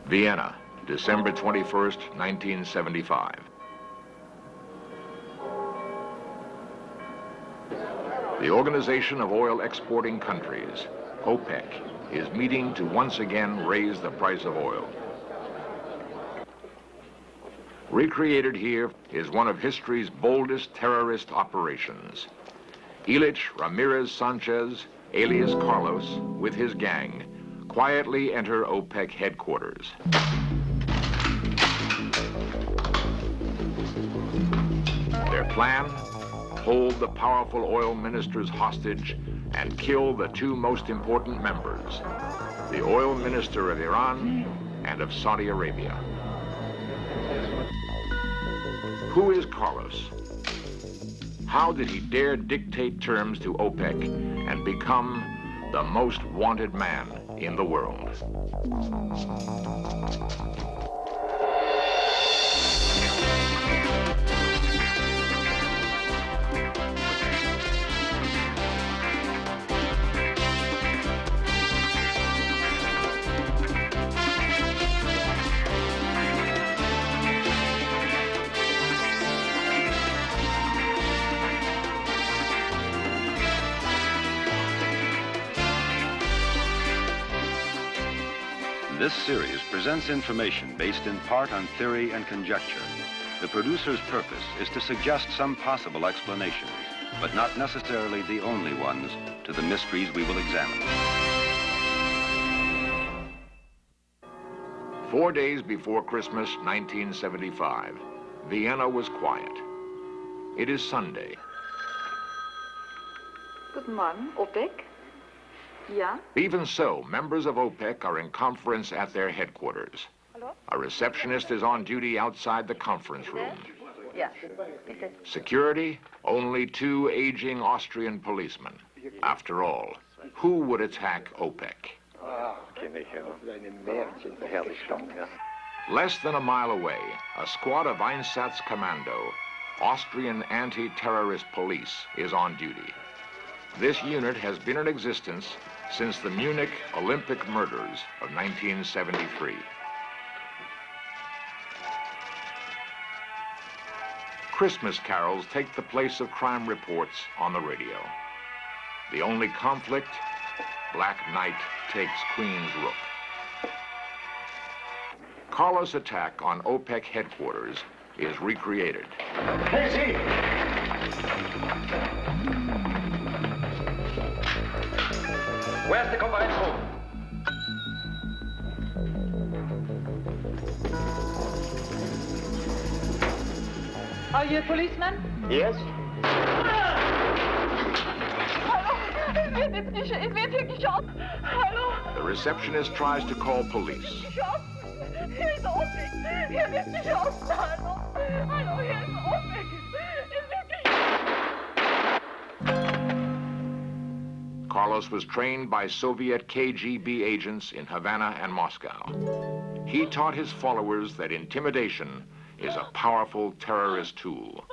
Vienna, December 21st, 1975. The Organization of Oil Exporting Countries, OPEC, is meeting to once again raise the price of oil. Recreated here is one of history's boldest terrorist operations. Ilich Ramirez Sanchez, alias Carlos, with his gang, quietly enter OPEC headquarters. Their plan? Hold the powerful oil ministers hostage and kill the two most important members, the oil minister of Iran and of Saudi Arabia. Who is Carlos? How did he dare dictate terms to OPEC and become the most wanted man in the world? This series presents information based in part on theory and conjecture. The producer's purpose is to suggest some possible explanations, but not necessarily the only ones, to the mysteries we will examine. 4 days before Christmas, 1975, Vienna was quiet. It is Sunday. Guten Morgen, OPEC. Yeah? Even so, members of OPEC are in conference at their headquarters. Hello? A receptionist is on duty outside the conference room. Yeah. Bitte. Security? Only 2 aging Austrian policemen. After all, who would attack OPEC? Less than a mile away, a squad of Einsatzkommando, Austrian anti-terrorist police, is on duty. This unit has been in existence since the Munich Olympic murders of 1973. Christmas carols take the place of crime reports on the radio. The only conflict, Black Knight takes Queen's Rook. Carlos' attack on OPEC headquarters is recreated. Casey! Where's the conference room? Are you a policeman? Yes? Hallo, es wird hier geschossen. Hallo. The receptionist tries to call police. Geschossen. Hier ist OPEC. Hier wird geschossen. Hallo. Hallo, hier ist OPEC. Es wird geschossen. Carlos was trained by Soviet KGB agents in Havana and Moscow. He taught his followers that intimidation is a powerful terrorist tool.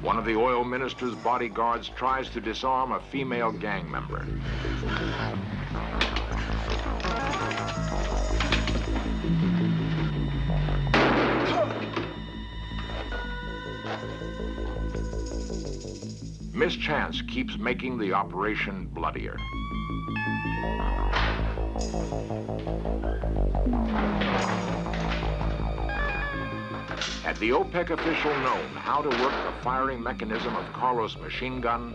One of the oil minister's bodyguards tries to disarm a female gang member. Mischance keeps making the operation bloodier. Had the OPEC official known how to work the firing mechanism of Carlos' machine gun,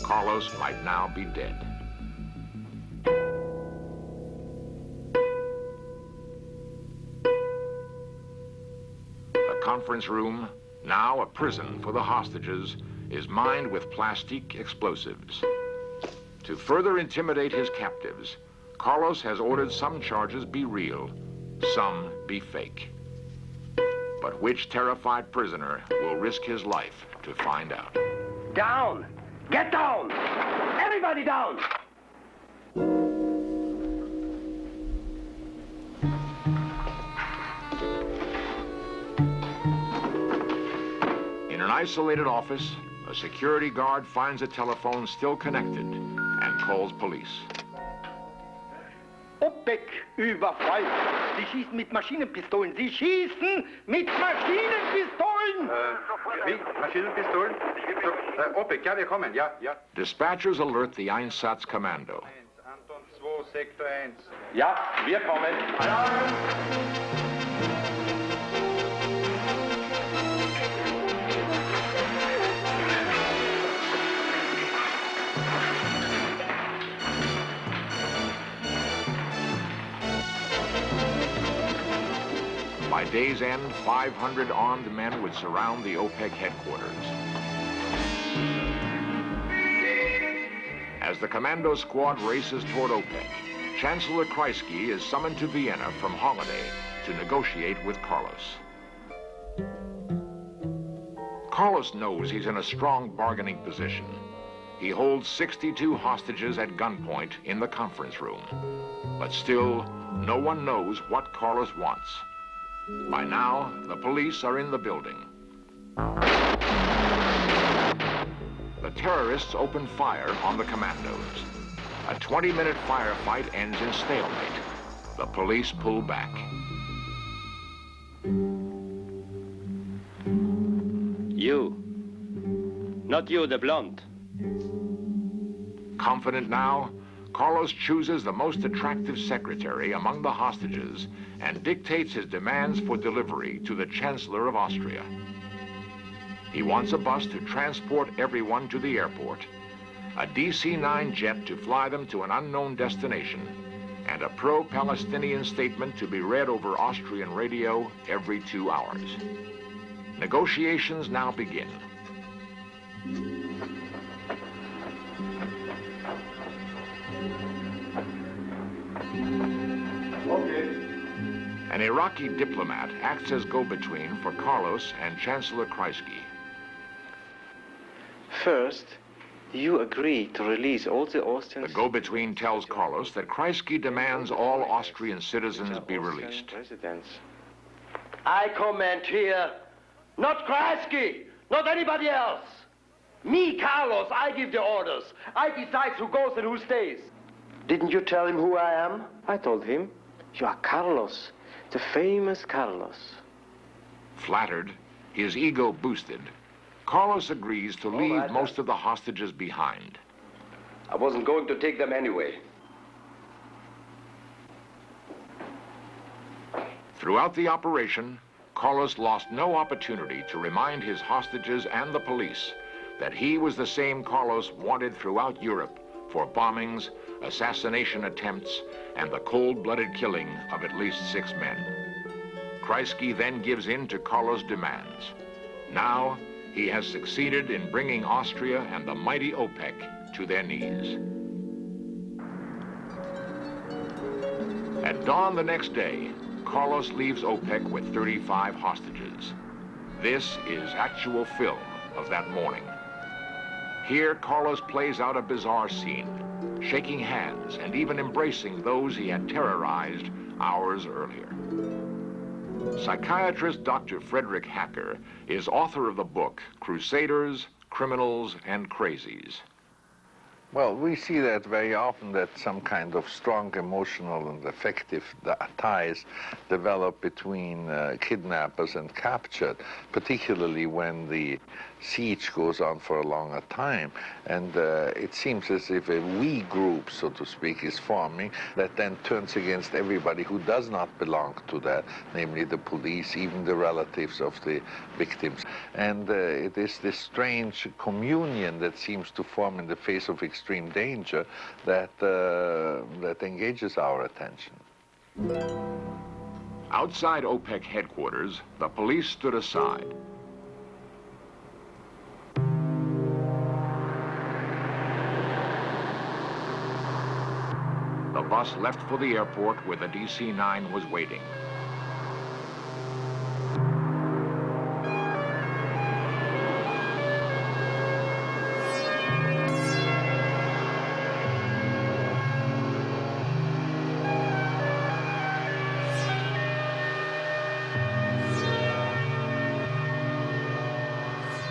Carlos might now be dead. The conference room, now a prison for the hostages, is mined with plastic explosives. To further intimidate his captives, Carlos has ordered some charges be real, some be fake. But which terrified prisoner will risk his life to find out? Down! Get down! Everybody down! In an isolated office, a security guard finds a telephone still connected and calls police. OPEC Überfall! Sie schießen mit Maschinenpistolen! Sie schießen mit Maschinenpistolen! Wie? Maschinenpistolen? OPEC, ja, wir kommen, ja, ja. Dispatchers alert the Einsatzkommando. Anton 2, Sektor 1. Ja, wir kommen! Alarm! By day's end, 500 armed men would surround the OPEC headquarters. As the commando squad races toward OPEC, Chancellor Kreisky is summoned to Vienna from holiday to negotiate with Carlos. Carlos knows he's in a strong bargaining position. He holds 62 hostages at gunpoint in the conference room. But still, no one knows what Carlos wants. By now, the police are in the building. The terrorists open fire on the commandos. A 20-minute firefight ends in stalemate. The police pull back. You. Not you, the blonde. Confident now, Carlos chooses the most attractive secretary among the hostages and dictates his demands for delivery to the Chancellor of Austria. He wants a bus to transport everyone to the airport, a DC-9 jet to fly them to an unknown destination, and a pro-Palestinian statement to be read over Austrian radio every 2 hours. Negotiations now begin. An Iraqi diplomat acts as go-between for Carlos and Chancellor Kreisky. First, you agree to release all the The Austrians. go-between tells Carlos that Kreisky demands all Austrian citizens be released. Residents. I command here, not Kreisky, not anybody else. Me, Carlos, I give the orders. I decide who goes and who stays. Didn't you tell him who I am? I told him, you are Carlos, the famous Carlos. Flattered, his ego boosted, Carlos agrees to leave right, most of the hostages behind. I wasn't going to take them anyway. Throughout the operation, Carlos lost no opportunity to remind his hostages and the police that he was the same Carlos wanted throughout Europe for bombings, assassination attempts, and the cold-blooded killing of at least 6 men. Kreisky then gives in to Carlos' demands. Now, he has succeeded in bringing Austria and the mighty OPEC to their knees. At dawn the next day, Carlos leaves OPEC with 35 hostages. This is actual film of that morning. Here, Carlos plays out a bizarre scene, shaking hands and even embracing those he had terrorized hours earlier. Psychiatrist Dr. Frederick Hacker is author of the book Crusaders, Criminals, and Crazies. Well, we see that very often, that some kind of strong emotional and affective ties develop between kidnappers and captured, particularly when the siege goes on for a longer time. And it seems as if a we group, so to speak, is forming that then turns against everybody who does not belong to that, namely the police, even the relatives of the victims. And it is this strange communion that seems to form in the face of extreme danger that, that engages our attention. Outside OPEC headquarters, the police stood aside. The bus left for the airport where the DC-9 was waiting.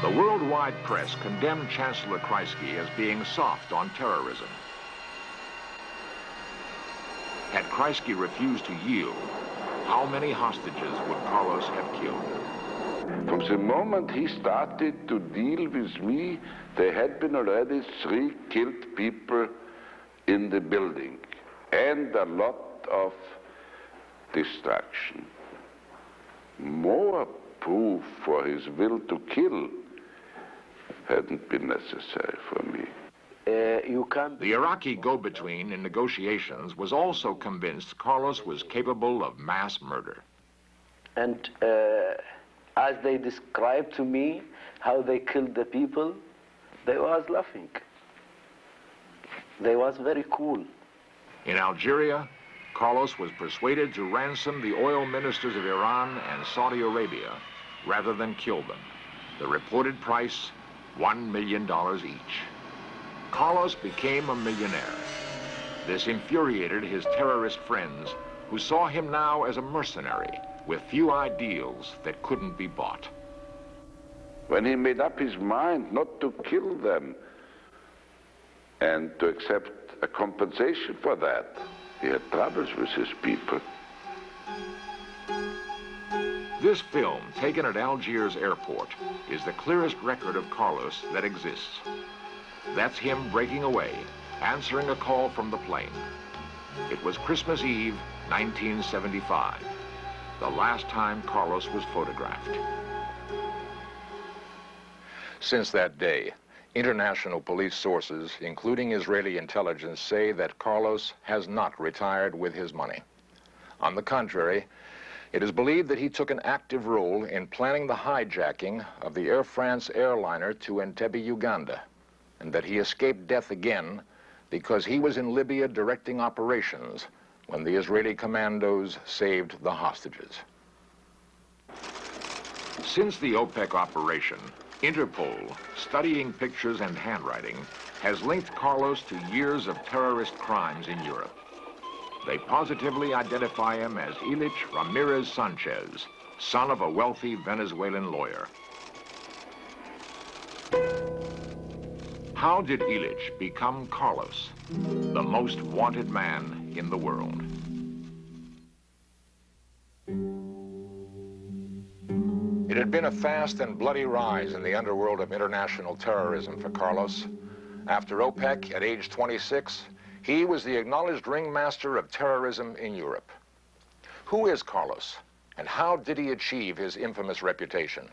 The worldwide press condemned Chancellor Kreisky as being soft on terrorism. Had Kreisky refused to yield, how many hostages would Carlos have killed? From the moment he started to deal with me, there had been already 3 killed people in the building and a lot of destruction. More proof for his will to kill hadn't been necessary for me. The Iraqi go-between in negotiations was also convinced Carlos was capable of mass murder. And as they described to me how they killed the people, they was laughing. They was very cool. In Algeria, Carlos was persuaded to ransom the oil ministers of Iran and Saudi Arabia rather than kill them. The reported price, $1 million each. Carlos became a millionaire. This infuriated his terrorist friends, who saw him now as a mercenary with few ideals that couldn't be bought. When he made up his mind not to kill them and to accept a compensation for that, he had troubles with his people. This film, taken at Algiers airport, is the clearest record of Carlos that exists. That's him breaking away, answering a call from the plane. It was Christmas Eve, 1975, the last time Carlos was photographed. Since that day, international police sources, including Israeli intelligence, say that Carlos has not retired with his money. On the contrary, it is believed that he took an active role in planning the hijacking of the Air France airliner to Entebbe, Uganda, and that he escaped death again because he was in Libya directing operations when the Israeli commandos saved the hostages. Since the OPEC operation, Interpol, studying pictures and handwriting, has linked Carlos to years of terrorist crimes in Europe. They positively identify him as Ilich Ramirez Sanchez, son of a wealthy Venezuelan lawyer. How did Ilich become Carlos, the most wanted man in the world? It had been a fast and bloody rise in the underworld of international terrorism for Carlos. After OPEC, at age 26, he was the acknowledged ringmaster of terrorism in Europe. Who is Carlos, and how did he achieve his infamous reputation?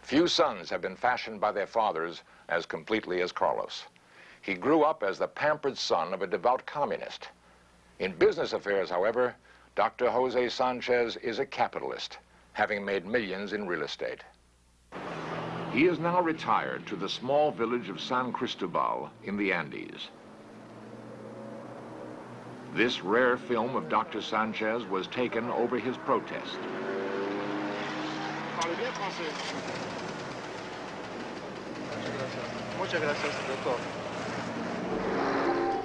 Few sons have been fashioned by their fathers as completely as Carlos. He grew up as the pampered son of a devout communist. In business affairs, however, Dr. Jose Sanchez is a capitalist, having made millions in real estate. He is now retired to the small village of San Cristobal in the Andes. This rare film of Dr. Sanchez was taken over his protest.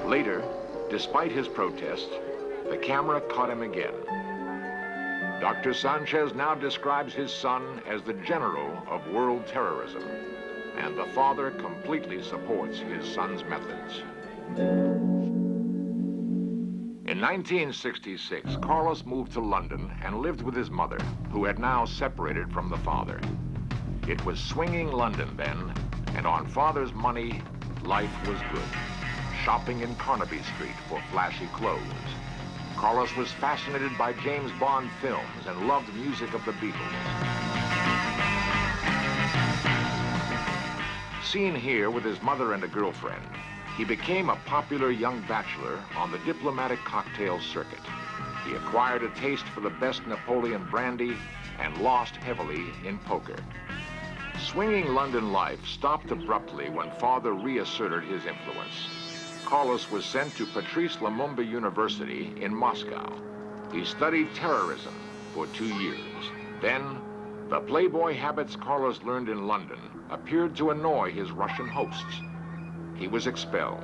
Later, despite his protest, the camera caught him again. Dr. Sanchez now describes his son as the general of world terrorism, and the father completely supports his son's methods. In 1966, Carlos moved to London and lived with his mother, who had now separated from the father. It was swinging London then, and on father's money, life was good. Shopping in Carnaby Street for flashy clothes. Carlos was fascinated by James Bond films and loved music of the Beatles. Seen here with his mother and a girlfriend, he became a popular young bachelor on the diplomatic cocktail circuit. He acquired a taste for the best Napoleon brandy and lost heavily in poker. Swinging London life stopped abruptly when father reasserted his influence. Carlos was sent to Patrice Lumumba University in Moscow. He studied terrorism for 2 years. Then, the playboy habits Carlos learned in London appeared to annoy his Russian hosts. He was expelled.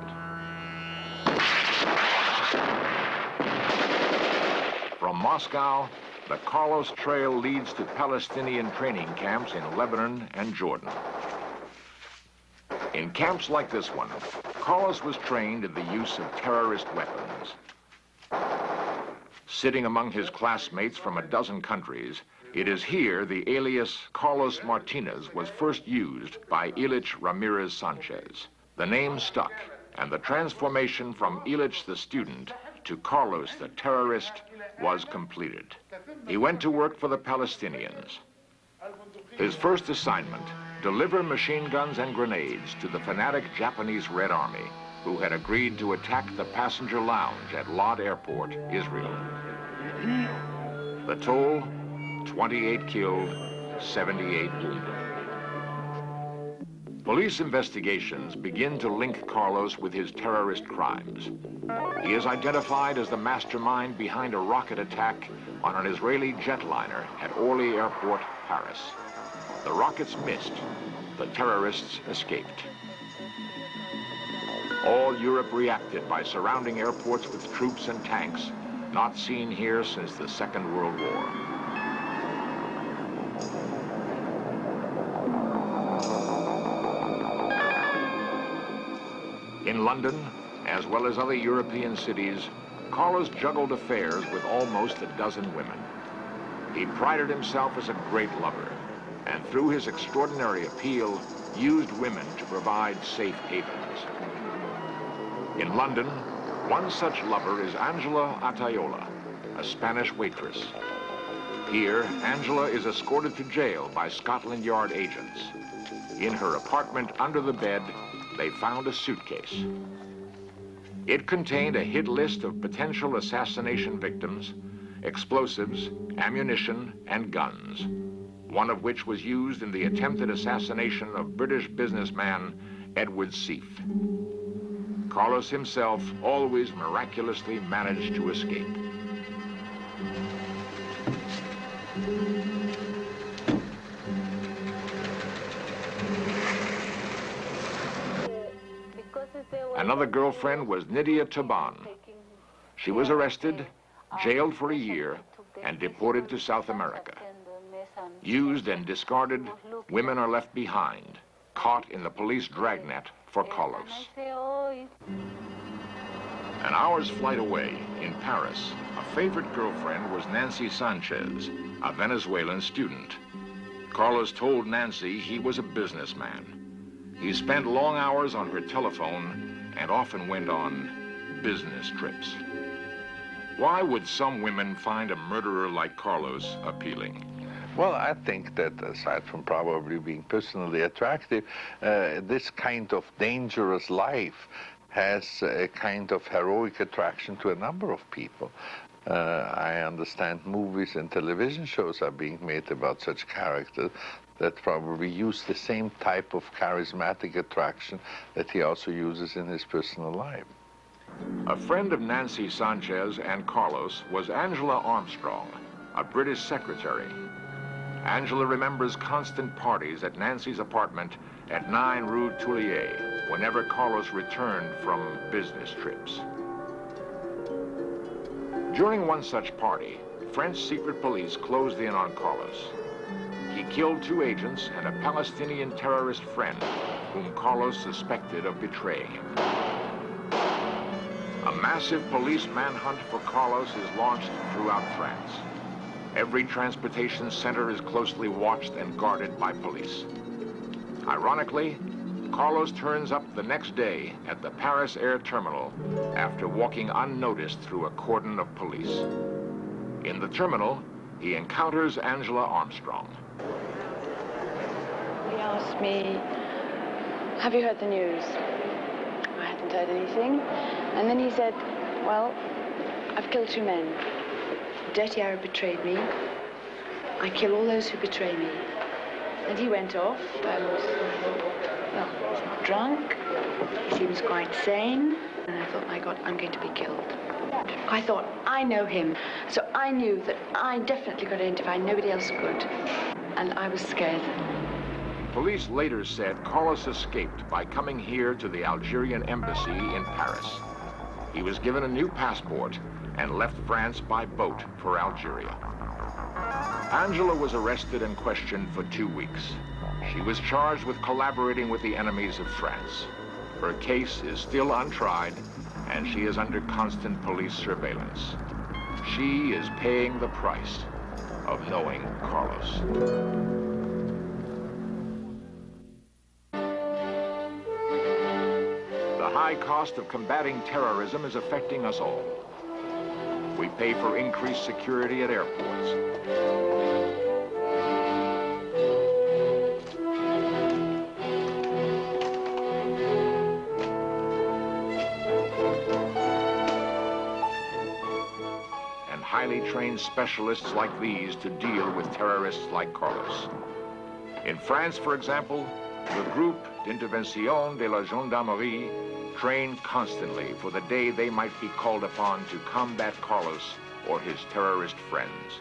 From Moscow, the Carlos Trail leads to Palestinian training camps in Lebanon and Jordan. In camps like this one, Carlos was trained in the use of terrorist weapons. Sitting among his classmates from a dozen countries, it is here the alias Carlos Martinez was first used by Ilich Ramirez Sanchez. The name stuck, and the transformation from Ilich the student to Carlos the terrorist was completed. He went to work for the Palestinians. His first assignment, deliver machine guns and grenades to the fanatic Japanese Red Army, who had agreed to attack the passenger lounge at Lod Airport, Israel. The toll, 28 killed, 78 wounded. Police investigations begin to link Carlos with his terrorist crimes. He is identified as the mastermind behind a rocket attack on an Israeli jetliner at Orly Airport, Paris. The rockets missed. The terrorists escaped. All Europe reacted by surrounding airports with troops and tanks, not seen here since the Second World War. In London, as well as other European cities, Carlos juggled affairs with almost a dozen women. He prided himself as a great lover, and through his extraordinary appeal, used women to provide safe havens. In London, one such lover is Angela Atayola, a Spanish waitress. Here, Angela is escorted to jail by Scotland Yard agents. In her apartment under the bed, they found a suitcase. It contained a hit list of potential assassination victims, explosives, ammunition, and guns, one of which was used in the attempted assassination of British businessman Edward Seif. Carlos himself always miraculously managed to escape. Another girlfriend was Nydia Taban. She was arrested, jailed for a year, and deported to South America. Used and discarded, women are left behind, caught in the police dragnet for Carlos. An hour's flight away, in Paris, a favorite girlfriend was Nancy Sanchez, a Venezuelan student. Carlos told Nancy he was a businessman. He spent long hours on her telephone and often went on business trips. Why would some women find a murderer like Carlos appealing? Well, I think that aside from probably being personally attractive, this kind of dangerous life has a kind of heroic attraction to a number of people. I understand movies and television shows are being made about such characters that probably use the same type of charismatic attraction that he also uses in his personal life. A friend of Nancy Sanchez and Carlos was Angela Armstrong, a British secretary. Angela remembers constant parties at Nancy's apartment at 9 Rue Toulier whenever Carlos returned from business trips. During one such party, French secret police closed in on Carlos. He killed 2 agents and a Palestinian terrorist friend whom Carlos suspected of betraying him. A massive police manhunt for Carlos is launched throughout France. Every transportation center is closely watched and guarded by police. Ironically, Carlos turns up the next day at the Paris air terminal after walking unnoticed through a cordon of police. In the terminal, he encounters Angela Armstrong. He asked me, have you heard the news? I hadn't heard anything. And then he said, well, I've killed 2 men. Dirty Arab betrayed me. I kill all those who betray me. And he went off, and Well, he's not drunk. He seems quite sane. And I thought, my God, I'm going to be killed. I thought, I know him. So I knew that I definitely could identify. Nobody else could. And I was scared. Police later said Carlos escaped by coming here to the Algerian embassy in Paris. He was given a new passport and left France by boat for Algeria. Angela was arrested and questioned for 2 weeks. She was charged with collaborating with the enemies of France. Her case is still untried, and she is under constant police surveillance. She is paying the price of knowing Carlos. The high cost of combating terrorism is affecting us all. We pay for increased security at airports. And highly trained specialists like these to deal with terrorists like Carlos. In France, for example, the Groupe d'Intervention de la Gendarmerie train constantly for the day they might be called upon to combat Carlos or his terrorist friends.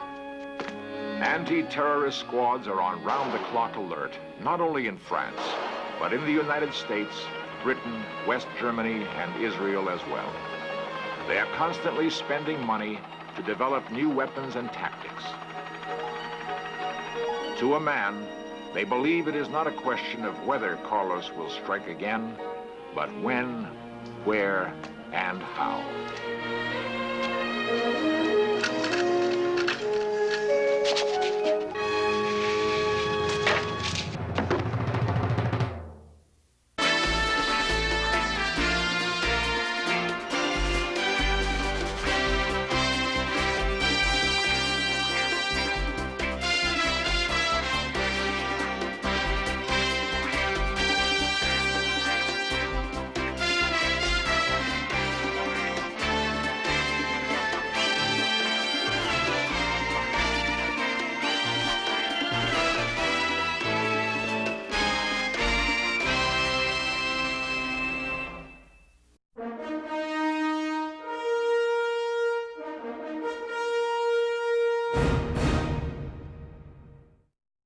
Anti-terrorist squads are on round-the-clock alert, not only in France, but in the United States, Britain, West Germany, and Israel as well. They are constantly spending money to develop new weapons and tactics. To a man, they believe it is not a question of whether Carlos will strike again, but when, where, and how.